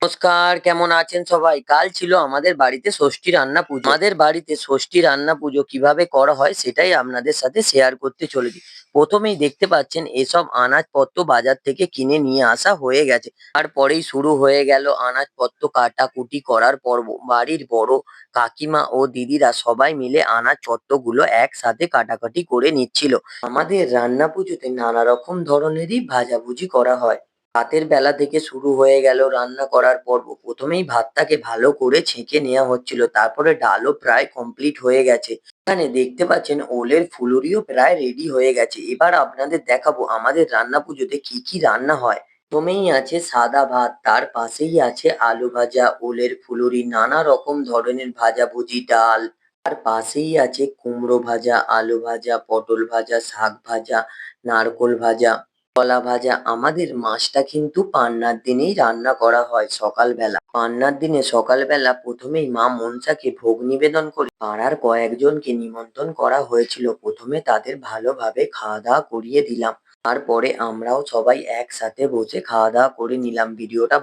নমস্কার, কেমন আছেন সবাই? কাল ছিল আমাদের বাড়িতে ষষ্ঠী রান্না পুজো। আমাদের বাড়িতে ষষ্ঠী রান্না পুজো কিভাবে করা হয় সেটাই আপনাদের সাথে শেয়ার করতে চলেছি। প্রথমেই দেখতে পাচ্ছেন এসব আনাজপত্র বাজার থেকে কিনে নিয়ে আসা হয়ে গেছে। তারপরেই শুরু হয়ে গেল আনাজপত্র কাটাকুটি করার পর্ব। বাড়ির বড় কাকিমা ও দিদিরা সবাই মিলে আনাজপত্রগুলো একসাথে কাটাকাটি করে নিচ্ছিল। আমাদের রান্না পুজোতে নানা রকম ধরনেরই ভাজাভুজি করা হয়। রাতের বেলা থেকে শুরু হয়ে গেল রান্না করার পর্ব। প্রথমেই ভাতটাকে ভালো করে ছেঁকে নেওয়া হচ্ছিল, তারপরে ডালও প্রায় কমপ্লিট হয়ে গেছে। এখানে দেখতে পাচ্ছেন ওলের ফুলুরিও প্রায় রেডি হয়ে গেছে। এবার আপনাদের দেখাবো আমাদের রান্না পুজোতে কি কি রান্না হয়। প্রথমেই আছে সাদা ভাত, তার পাশেই আছে আলু ভাজা, ওলের ফুলুরি, নানা রকম ধরনের ভাজাভুজি, ডাল। তার পাশেই আছে কুমড়ো ভাজা, আলু ভাজা, পটল ভাজা, শাক ভাজা, নারকোল ভাজা, কলা ভাজা। আমাদের মাছটা কিন্তু পান্নার দিনেই রান্না করা হয় সকালবেলা। পান্নার দিনে সকালবেলা প্রথমেই মা মনসাকে ভোগ নিবেদন করে পাড়ার কয়েকজনকে নিমন্ত্রণ করা হয়েছিল। প্রথমে তাদের ভালোভাবে খাওয়া দাওয়া করিয়ে দিলাম। তারপরে আমরাও সবাই একসাথে বসে খাওয়া দাওয়া করে নিলাম। ভিডিওটা